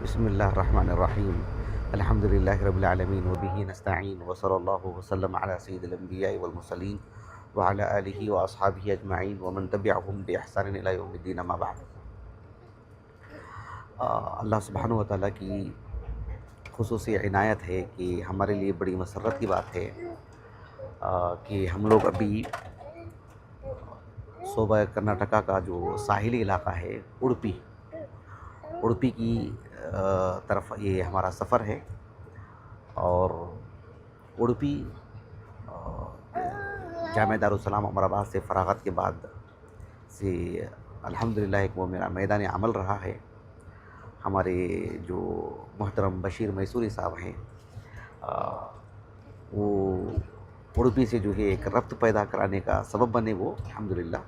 بسم اللہ الرحمن الرحیم الحمد للہ رب العالمین وبہ نستعین وصلی اللہ وسلم علی سید الانبیاء والمرسلین وعلی آلہ واصحابہ اجمعین ومن تبعہم بإحسان الی یوم الدین اما بعد۔ اللہ سبحانہ و تعالیٰ کی خصوصی عنایت ہے کہ ہمارے لیے بڑی مسرت کی بات ہے کہ ہم لوگ ابھی صوبہ کرناٹکا کا جو ساحلی علاقہ ہے اڑپی کی طرف یہ ہمارا سفر ہے، اور اڑپی جامعہ دارالسلام عمر آباد سے فراغت کے بعد سے الحمدللہ ایک وہ میرا میدان عمل رہا ہے۔ ہمارے جو محترم بشیر میسوری صاحب ہیں وہ اڑپی سے جو ہے ایک ربط پیدا کرانے کا سبب بنے وہ الحمدللہ۔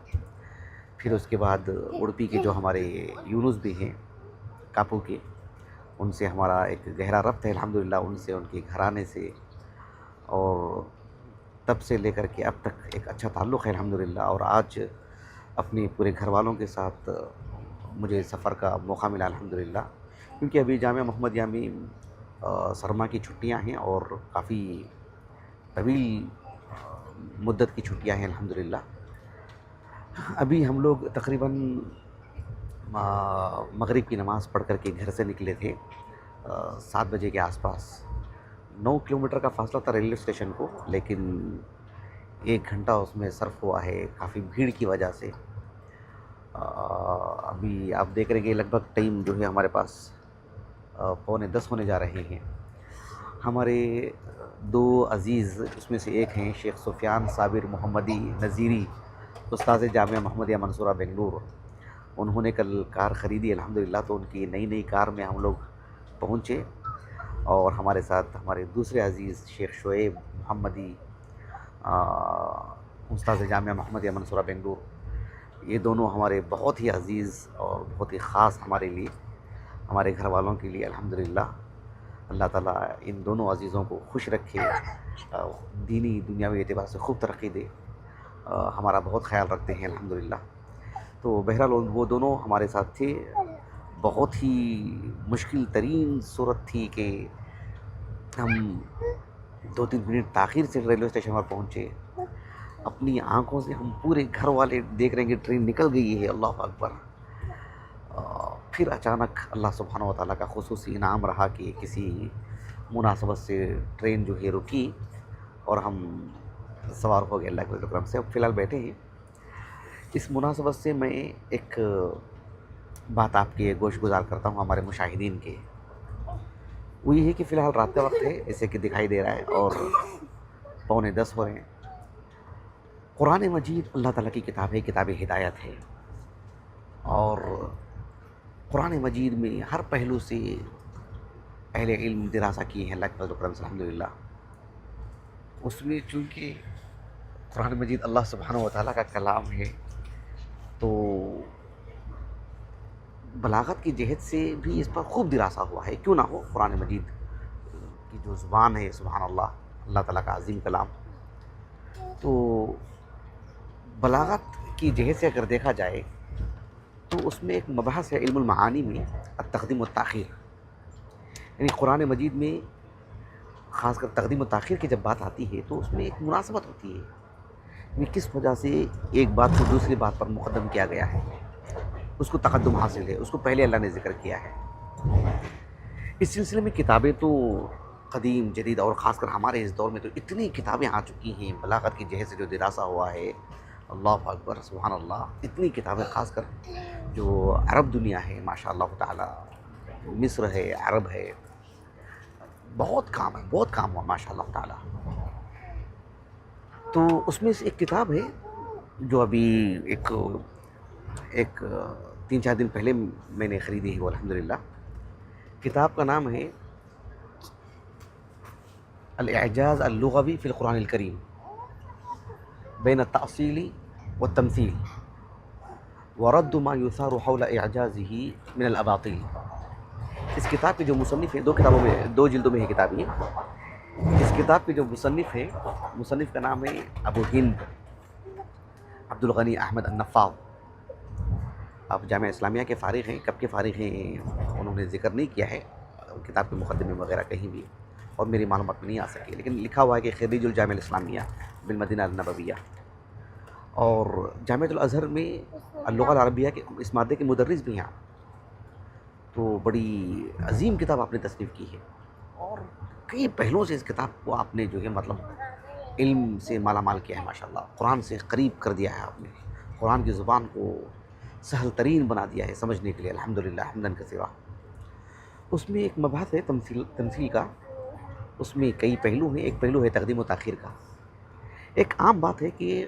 پھر اس کے بعد اڑپی کے جو ہمارے یونس بھی ہیں کاپو کے، ان سے ہمارا ایک گہرا ربط ہے الحمدللہ، ان سے، ان کے گھرانے سے، اور تب سے لے کر کے اب تک ایک اچھا تعلق ہے الحمدللہ۔ اور آج اپنے پورے گھر والوں کے ساتھ مجھے سفر کا موقع ملا الحمدللہ، کیونکہ ابھی جامعہ محمدیہ میں سرما کی چھٹیاں ہیں اور کافی طویل مدت کی چھٹیاں ہیں الحمدللہ۔ ابھی ہم لوگ تقریباً مغرب کی نماز پڑھ کر کے گھر سے نکلے تھے 7 بجے کے آس پاس۔ 9 کلومیٹر کا فاصلہ تھا ریلوے اسٹیشن کو، لیکن 1 گھنٹہ اس میں صرف ہوا ہے کافی بھیڑ کی وجہ سے۔ ابھی آپ دیکھ رہے ہیں کہ لگ بھگ ٹائم جو ہے ہمارے پاس 9:45 ہونے جا رہے ہیں۔ ہمارے 2 عزیز، اس میں سے ایک ہیں شیخ سفیان صابر محمدی نذیری، استاذ جامعہ محمدیہ منصورہ بنگلور۔ انہوں نے کل کار خریدی الحمدللہ، تو ان کی نئی کار میں ہم لوگ پہنچے، اور ہمارے ساتھ ہمارے دوسرے عزیز شیخ شعیب محمدی، استاذ جامعہ محمدیہ منصورہ بنگلور، یہ دونوں ہمارے بہت ہی عزیز اور بہت ہی خاص ہمارے لیے، ہمارے گھر والوں کے لیے الحمدللہ۔ اللہ تعالیٰ ان دونوں عزیزوں کو خوش رکھے، دینی دنیاوی اعتبار سے خوب ترقی دے، ہمارا بہت خیال رکھتے ہیں الحمدللہ۔ تو بہرحال وہ دونوں ہمارے ساتھ تھے۔ بہت ہی مشکل ترین صورت تھی کہ ہم 2-3 منٹ تاخیر سے ریلوے اسٹیشن پر پہنچے۔ اپنی آنکھوں سے ہم پورے گھر والے دیکھ رہے ہیں کہ ٹرین نکل گئی ہے، اللہ اکبر۔ پھر اچانک اللہ سبحانہ و تعالیٰ کا خصوصی انعام رہا کہ کسی مناسبت سے ٹرین جو ہے رکی، اور ہم سوار ہو گئے اللہ کے کرم سے۔ اب فی الحال بیٹھے ہیں۔ اس مناسبت سے میں ایک بات آپ کے گوش گزار کرتا ہوں ہمارے مشاہدین کے، وہ یہ ہے کہ فی الحال رات کا وقت ہے جیسے کہ دکھائی دے رہا ہے، اور 9:45 ہو رہے ہیں۔ قرآن مجید اللہ تعالیٰ کی کتاب ہے، کتاب ہدایت ہے، اور قرآن مجید میں ہر پہلو سے اہل علم دراسہ کیے ہیں اللہ کے فضل و کرم سے الحمدللہ۔ اس میں چونکہ قرآن مجید اللہ سبحانہ و تعالیٰ کا کلام ہے، تو بلاغت کی جہت سے بھی اس پر خوب دراسہ ہوا ہے، کیوں نہ ہو۔ قرآن مجید کی جو زبان ہے سبحان اللہ، اللہ تعالیٰ کا عظیم کلام، تو بلاغت کی جہت سے اگر دیکھا جائے تو اس میں ایک مبحث ہے علم المعانی میں، التقدیم والتاخیر، یعنی قرآن مجید میں خاص کر تقدیم و تاخیر کی جب بات آتی ہے تو اس میں ایک مناسبت ہوتی ہے، یعنی کس وجہ سے ایک بات کو دوسری بات پر مقدم کیا گیا ہے، اس کو تقدم حاصل ہے، اس کو پہلے اللہ نے ذکر کیا ہے۔ اس سلسلے میں کتابیں تو قدیم جدید اور خاص کر ہمارے اس دور میں تو اتنی کتابیں آ چکی ہیں، بلاغت کی جہت سے جو دراسہ ہوا ہے، اللہ اکبر سبحان اللہ، اتنی کتابیں، خاص کر جو عرب دنیا ہے ماشاء اللہ تعالیٰ، مصر ہے، عرب ہے، بہت کام ہوا ماشاء اللہ تعالیٰ۔ تو اس میں سے ایک کتاب ہے جو ابھی ایک 3-4 دن پہلے میں نے خریدی ہے وہ الحمدللہ۔ کتاب کا نام ہے الاعجاز اللغوی فی القرآن الکریم بین التأصیل والتمثیل ورد ما یثار حول اعجازہ من الاباطیل۔ اس کتاب کے جو مصنف ہیں، 2 جلدوں میں ہے کتاب یہ۔ اس کتاب کے جو مصنف ہیں، مصنف کا نام ہے ابو ہند عبد الغنی احمد النفاذ۔ آپ جامعہ اسلامیہ کے فارغ ہیں، کب کے فارغ ہیں انہوں نے ذکر نہیں کیا ہے کتاب کے مقدمے وغیرہ کہیں بھی، اور میری معلومات میں نہیں آ سکی، لیکن لکھا ہوا ہے کہ خریج الجامع الاسلامیہ بالمدینہ النبویہ، اور جامعۃ الازہر میں اللغہ العربیہ کے اس مادے کے مدرس بھی ہیں آپ۔ تو بڑی عظیم کتاب آپ نے تصنیف کی ہے، اور کئی پہلوؤں سے اس کتاب کو آپ نے جو ہے مطلب علم سے مالا مال کیا ہے ماشاءاللہ، قرآن سے قریب کر دیا ہے آپ نے، قرآن کی زبان کو سہل ترین بنا دیا ہے سمجھنے کے لیے، الحمدللہ حمدن کثیرا۔ اس میں ایک مبحث ہے تمثیل کا، اس میں کئی پہلو ہیں، ایک پہلو ہے تقدیم و تاخیر کا۔ ایک عام بات ہے کہ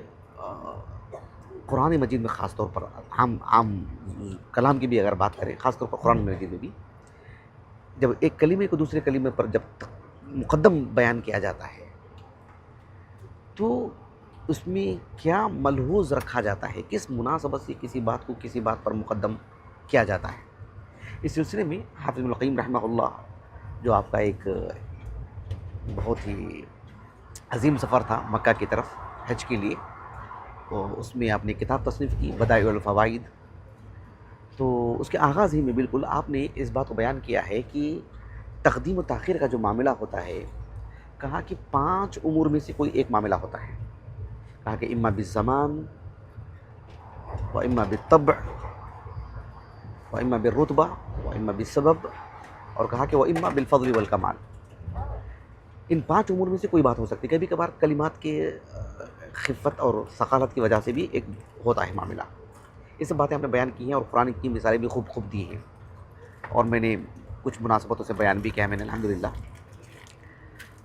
قرآن مجید میں خاص طور پر عام کلام کی بھی اگر بات کریں، خاص طور پر قرآن مجید میں بھی، جب ایک کلمے کو دوسرے کلمے پر جب مقدم بیان کیا جاتا ہے تو اس میں کیا ملحوظ رکھا جاتا ہے، کس مناسبت سے کسی بات کو کسی بات پر مقدم کیا جاتا ہے۔ اس سلسلے میں حافظ ابن القیم رحمہ اللہ، جو آپ کا ایک بہت ہی عظیم سفر تھا مکہ کی طرف حج کے لیے، تو اس میں آپ نے کتاب تصنیف کی بدائع الفوائد، تو اس کے آغاز ہی میں بالکل آپ نے اس بات کو بیان کیا ہے کہ تقدیم و تاخیر کا جو معاملہ ہوتا ہے، کہا کہ 5 امور میں سے کوئی ایک معاملہ ہوتا ہے، کہا کہ اما بالزمان و اما بالطبع و اما بالرتبہ و اما بالسبب، اور کہا کہ و اما بالفضل والکمال۔ ان 5 امور میں سے کوئی بات ہو سکتی ہے، کبھی کبھار کلمات کے خفت اور ثقالت کی وجہ سے بھی ایک ہوتا ہے معاملہ۔ یہ سب باتیں آپ نے بیان کی ہیں، اور قرآن کی مثالیں بھی خوب دی ہیں، اور میں نے کچھ مناسبتوں سے بیان بھی کیا ہے میں نے الحمدللہ۔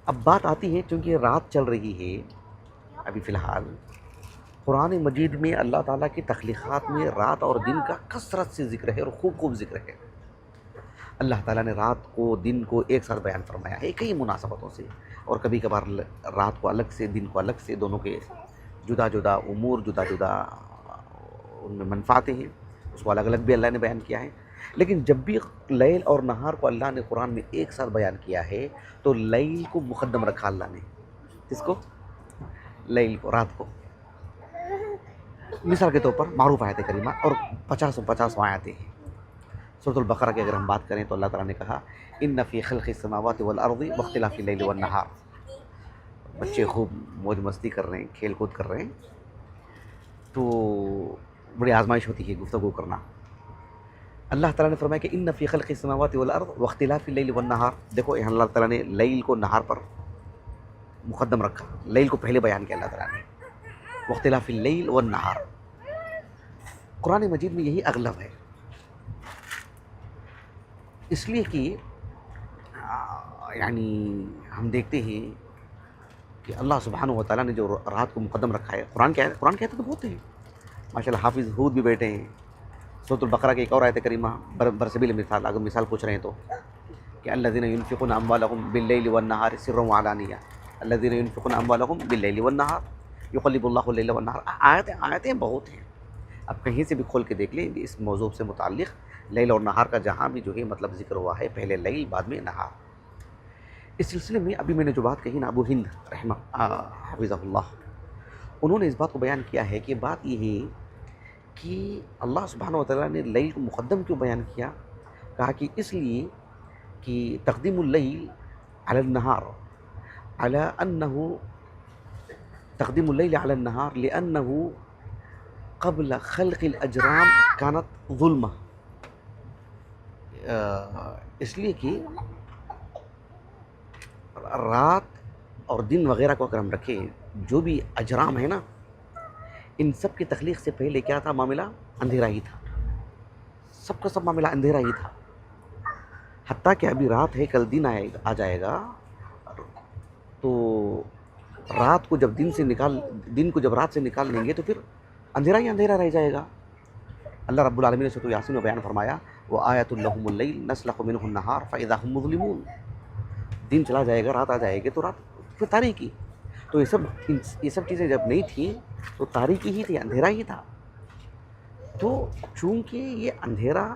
اب بات آتی ہے، چونکہ رات چل رہی ہے ابھی فی الحال، قرآن مجید میں اللہ تعالیٰ کی تخلیقات میں رات اور دن کا کثرت سے ذکر ہے، اور خوب ذکر ہے۔ اللہ تعالیٰ نے رات کو دن کو ایک ساتھ بیان فرمایا ہے کئی مناسبتوں سے، اور کبھی کبھار رات کو الگ سے دن کو الگ سے، دونوں کے جدا امور، جدا ان میں منفعتیں ہیں، اس کو الگ بھی اللہ نے بیان کیا ہے۔ لیکن جب بھی لیل اور نہار کو اللہ نے قرآن میں ایک ساتھ بیان کیا ہے تو لیل کو مقدم رکھا اللہ نے، کس کو؟ لیل کو، رات کو۔ مثال کے طور پر معروف آیت کریمہ، اور 50 آیتیں ہیں سورۃ البقرہ کی اگر ہم بات کریں تو اللہ تعالیٰ نے کہا ان فی خلق السماوات والارض واختلاف اللیل والنہار۔ بچے خوب موج مستی کر رہے ہیں، کھیل کود کر رہے ہیں، تو بڑی آزمائش ہوتی ہے گفتگو کرنا۔ اللہ تعالیٰ نے فرمایا کہ ان فی خلق السماوات والارض واختلاف اللیل والنہار، دیکھو یہاں اللہ تعالیٰ نے لیل کو نہار پر مقدم رکھا، لیل کو پہلے بیان کیا اللہ تعالیٰ نے، واختلاف اللیل والنہار۔ قرآن مجید میں یہی اغلب ہے، اس لیے کہ یعنی ہم دیکھتے ہیں کہ اللہ سبحانہ و تعالیٰ نے جو رات کو مقدم رکھا ہے، قرآن کی آیتیں تو بہت ہیں ماشاءاللہ، حافظ ہود بھی بیٹھے ہیں، سورۃ البقرہ کی ایک اور آیت کریمہ برسبیل مثال، اگر مثال پوچھ رہے ہیں تو، کہ الذین ينفقون اموالهم باللیل والنہار سرا وعلانیہ، الذین ينفقون اموالهم باللیل والنہار یقلب اللہ اللیل والنہار۔ آیتیں بہت ہیں، اب کہیں سے بھی کھول کے دیکھ لیں اس موضوع سے متعلق، لیل اور نہار کا جہاں بھی جو ہے مطلب ذکر ہوا ہے، پہلے لیل بعد میں نہار۔ اس سلسلے میں ابھی میں نے جو بات کہی نا، ابو ہند رحمہ حفظہ اللہ، انہوں نے اس بات کو بیان کیا ہے کہ بات یہ ہے کہ اللہ سبحانہ و تعالیٰ نے لیل کو مقدم کیوں بیان کیا، کہا کہ اس لیے کہ تقدیم اللیل علی النہار علی انہ تقدیم اللیل علی النہار لأنہ قبل خلق الاجرام کانت ظلمہ، اس لیے کہ رات اور دن وغیرہ کو اگر ہم رکھیں، جو بھی اجرام ہے نا، ان سب کی تخلیق سے پہلے کیا تھا معاملہ؟ اندھیرا ہی تھا، سب کا سب معاملہ اندھیرا ہی تھا، حتیٰ کہ ابھی رات ہے، کل دن آ جائے گا، تو رات کو جب دن کو جب رات سے نکال لیں گے تو پھر اندھیرا ہی اندھیرا رہ جائے گا۔ اللہ رب العالمین نے سورۃ یاسین میں بیان فرمایا وَآیَةٌ لَهُمُ اللَّیْلُ نَسْلَخُ مِنْهُ النَّہَارَ فَإِذَا هُمْ مُظْلِمُونَ، دن چلا جائے گا، رات آ جائے گی، تو رات پھر تاریکی، تو یہ سب چیزیں جب نہیں تھیں تو تاریکی ہی تھی، اندھیرا ہی تھا۔ تو چونکہ یہ اندھیرا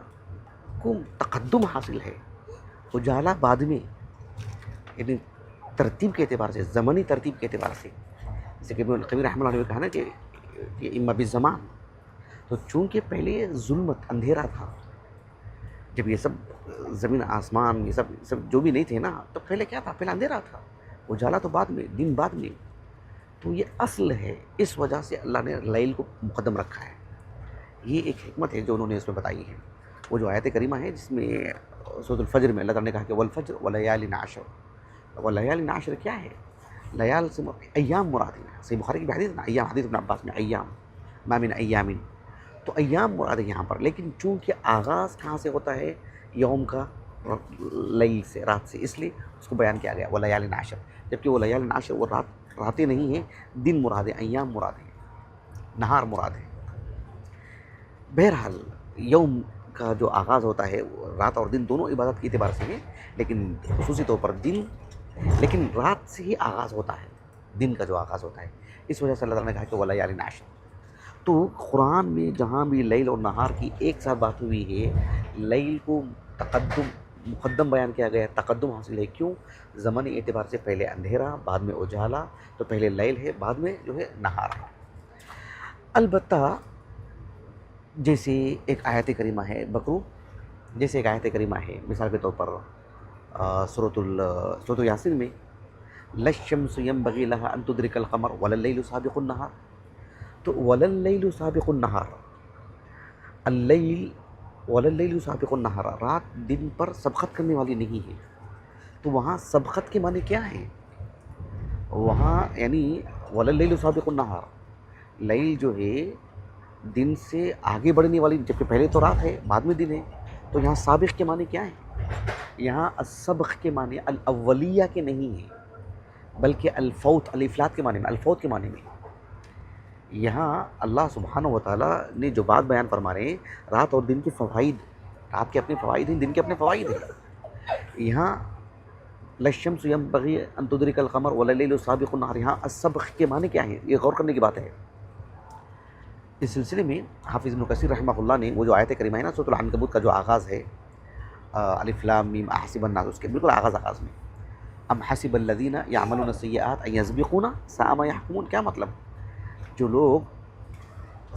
کو تقدم حاصل ہے، اجالا بعد میں، یعنی ترتیب کے اعتبار سے، زمانی ترتیب کے اعتبار سے، جیسے کہ ابن القیم رحمہ اللہ نے کہا نا کہ اما بالزمان، تو چونکہ پہلے ظلمت اندھیرا تھا، جب یہ سب زمین آسمان یہ سب جو بھی نہیں تھے نا، تو پہلے کیا تھا؟ پہلے اندھیرا تھا، اجالا تو بعد میں، دن بعد میں. تو یہ اصل ہے، اس وجہ سے اللہ نے لیل کو مقدم رکھا ہے. یہ ایک حکمت ہے جو انہوں نے اس میں بتائی ہے. وہ جو آیت کریمہ ہے جس میں سورۃ الفجر میں اللہ تعالیٰ نے کہا کہ والفجر ولیال عشر. ولیال عشر کیا ہے؟ لیال سے ایام مراد ہے. صحیح بخاری کی حدیث نا، ایام، حدیث ابن عباس میں ایام ما من ایام، تو ایام مراد ہے یہاں پر. لیکن چونکہ آغاز کہاں سے ہوتا ہے؟ یوم کا، لیل سے، رات سے، اس لیے اس کو بیان کیا گیا ولیال عشر. جبکہ وہ لیال عشر وہ راتیں نہیں ہیں، دن مراد ہے، ایام مراد ہے، نہار مراد ہے. بہرحال یوم کا جو آغاز ہوتا ہے، رات اور دن دونوں عبادت کے اعتبار سے ہیں، لیکن خصوصی طور پر دن، لیکن رات سے ہی آغاز ہوتا ہے، دن کا جو آغاز ہوتا ہے. اس وجہ سے اللہ تعالیٰ نے کہا کہ ولیال عشر. تو قرآن میں جہاں بھی لیل اور نہار کی ایک ساتھ بات ہوئی ہے، لیل کو مقدم بیان کیا گیا ہے، تقدم حاصل ہے. کیوں؟ زمانی اعتبار سے پہلے اندھیرا، بعد میں اجالا، تو پہلے لیل ہے، بعد میں جو ہے نہار ہے. البتہ جیسے ایک آیت کریمہ ہے بکرو، جیسے ایک آیت کریمہ ہے مثال کے طور پر سورۃ یاسین میں لَلشَّمْسُ يَنبَغِي لَهَا أَن تُدْرِكَ الْقَمَرَ وَلَا اللَّيْلُ سَابِقُ النَّهَارِ. تو وَلَا اللَّيْلُ سَابِقُ النَّهَارِ، اللیل وَلَا اللَّيْلُ سَابِقُ النَّهَارِ، رات دن پر سبقت کرنے والی نہیں ہے. تو وہاں سبقت کے معنی کیا ہیں؟ وہاں یعنی وَلَا اللَّيْلُ سَابِقُ النَّهَارِ، لیل جو ہے دن سے آگے بڑھنے والی، جبکہ پہلے تو رات ہے بعد میں دن ہے. تو یہاں سابق کے معنی کیا ہیں؟ یہاں السبق کے معنی الاولیہ کے نہیں ہیں، بلکہ الفوت، الافلات کے معنی میں، الفوت کے معنی میں. یہاں اللہ سبحانہ و تعالیٰ نے جو بات بیان فرما رہے ہیں، رات اور دن کے فوائد، رات کے اپنے فوائد ہیں، دن کے اپنے فوائد ہیں. یہاں لَلشَّمْسُ يَنبَغِي أَن تُدْرِكَ الْقَمَرَ وَلَا اللَّيْلُ سَابِقُ النَّهَارِ، یہاں السبق کے معنی کیا ہیں؟ یہ غور کرنے کی بات ہے. اس سلسلے میں حافظ ابن کثیر رحمہ اللہ نے وہ جو آیت کریمہ ہے نا سورۃ العنکبوت کا جو آغاز ہے، الف لام میم احسب الناس، اس کے بالکل آغاز میں ام حسب الذین یعملون السیئات ان یسبقونا ساء ما یحکمون. کیا مطلب؟ جو لوگ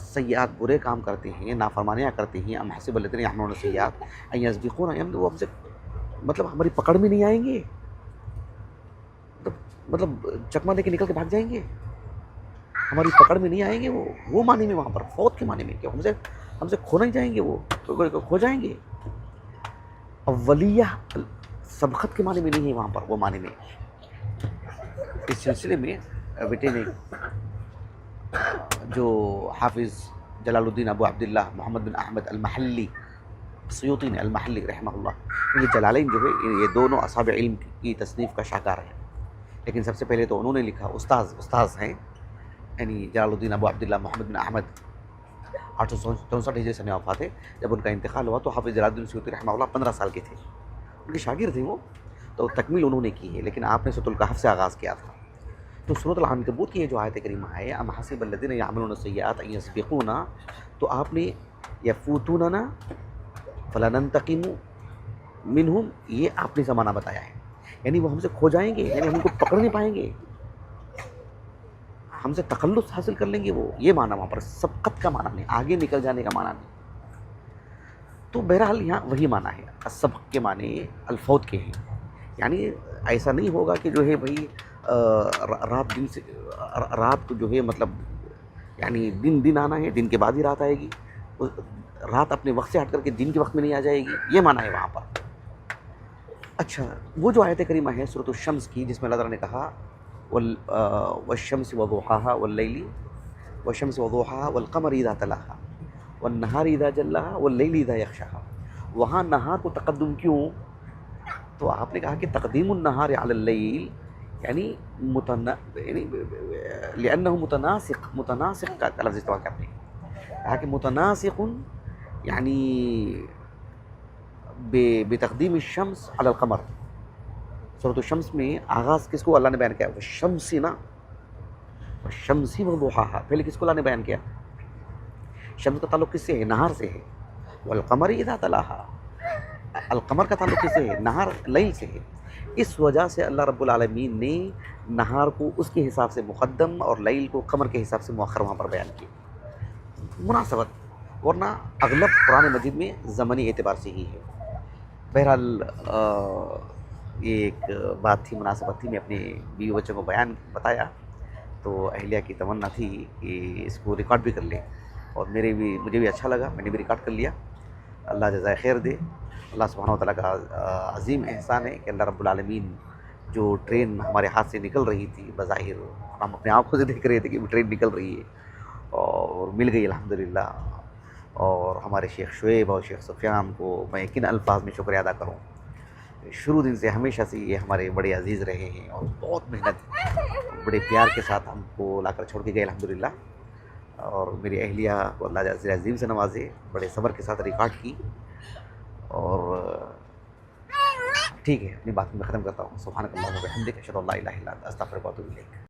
سیئات، برے کام کرتے ہیں، نافرمانیاں کرتے ہیں، ام حسب الذین یعملون السیئات ان یسبقونا، وہ ہم سے مطلب ہماری پکڑ میں نہیں آئیں گے، مطلب چکمہ دے کے نکل کے بھاگ جائیں گے، ہماری پکڑ میں نہیں آئیں گے. وہ معنی میں وہاں پر فوت کے معنی میں کہ ہم سے کھو نہیں جائیں گے، وہ کھو جائیں گے. اولیہ سبقت کے معنی میں نہیں ہے وہاں پر، وہ معنی میں. اس سلسلے میں بیٹے نے جو حافظ جلال الدین ابو عبداللہ محمد بن احمد المحلی سیوطی نے، المحلی رحمہ اللہ، یہ جلالین جو ہے یہ دونوں اصحاب علم کی تصنیف کا شاہکار ہیں. لیکن سب سے پہلے تو انہوں نے لکھا، استاذ ہیں، یعنی جلال الدین ابو عبداللہ محمد بن احمد 864 ہجری سے وفات ہے. جب ان کا انتقال ہوا تو حافظ جلال الدین سیوطی رحمہ اللہ 15 سال کے تھے، ان کے شاگرد تھے وہ، تو تکمیل انہوں نے کی ہے. لیکن آپ نے سورۃ الکہف سے آغاز کیا تھا. تو سورۃ العنکبوت کی یہ جو آیت کریمہ ہے ام حسب الذین یعملون السیئات ان یسبقونا، تو آپ نے یفوتوننا فلا ننتقم منہم، یہ آپ نے زمانہ بتایا ہے، یعنی وہ ہم سے کھو جائیں گے، یعنی ہم کو پکڑ نہیں پائیں گے، ہم سے تخلص حاصل کر لیں گے. وہ یہ معنی وہاں پر سبقت کا معنی نہیں، آگے نکل جانے کا معنی نہیں. تو بہرحال یہاں وہی معنی ہے، سبق کے معنی الفوت کے ہیں. یعنی ایسا نہیں ہوگا کہ جو ہے بھائی رات دن سے، رات کو جو ہے مطلب یعنی دن آنا ہے، دن کے بعد ہی رات آئے گی، رات اپنے وقت سے ہٹ کر کے دن کے وقت میں نہیں آ جائے گی، یہ معنی ہے وہاں پر. اچھا، وہ جو آیت کریمہ ہے سورۃ الشمس کی، جس میں اللہ تعالیٰ نے کہا والشمس وضحاها واللیل والشمس وضحاها والقمر اذا تلاها والنہار اذا جلاها واللیل اذا یغشاها، وہاں نہار کو تقدم کیوں؟ تو آپ نے کہا کہ تقدیم النہار علی اللیل یعنی لأنه متناسق کا لفظ استعمال کرتے ہیں. کہا کہ متناسق یعنی بتقدیم الشمس علی القمر. سورۃ الشمس میں آغاز کس کو اللہ نے بیان کیا؟ والشمس نا، والشمس وضحاها، پہلے کس کو اللہ نے بیان کیا؟ شمس کا تعلق کس سے ہے؟ نہار سے ہے. والقمر اذا تلاها، القمر کا تعلق کس سے ہے؟ نہار، لیل سے ہے. اس وجہ سے اللہ رب العالمین نے نہار کو اس کے حساب سے مقدم اور لیل کو قمر کے حساب سے مؤخر وہاں پر بیان کیا، مناسبت. ورنہ اغلب قرآن مجید میں زمانی اعتبار سے ہی ہے. بہرحال یہ ایک بات تھی، مناسبت تھی، میں اپنے بیوی بچوں کو بتایا تو اہلیہ کی تمنا تھی کہ اس کو ریکارڈ بھی کر لیں، اور مجھے بھی اچھا لگا، میں نے بھی ریکارڈ کر لیا۔ اللہ جزائے خیر دے۔ اللہ سبحانہ و تعالیٰ کا عظیم احسان ہے کہ اللہ رب العالمین جو ٹرین ہمارے ہاتھ سے نکل رہی تھی، بظاہر ہم اپنے آنکھوں سے دیکھ رہے تھے کہ وہ ٹرین نکل رہی ہے، اور مل گئی الحمدللہ۔ اور ہمارے شیخ شعیب اور شیخ سفیان کو میں کن الفاظ میں شکریہ ادا کروں، شروع دن سے ہمیشہ سے یہ ہمارے بڑے عزیز رہے ہیں، اور بہت محنت بڑے پیار کے ساتھ ہم کو لا کر چھوڑ کے گئے الحمدللہ۔ اور میری اہلیہ کو اللہ جل عظیم سے نوازے، بڑے صبر کے ساتھ ریکارڈ کی۔ اور ٹھیک ہے، اپنی بات میں ختم کرتا ہوں۔ سبحانک اللہم و بحمدک، اشہد ان لا الہ الا انت، استغفرک و اتوب الیک۔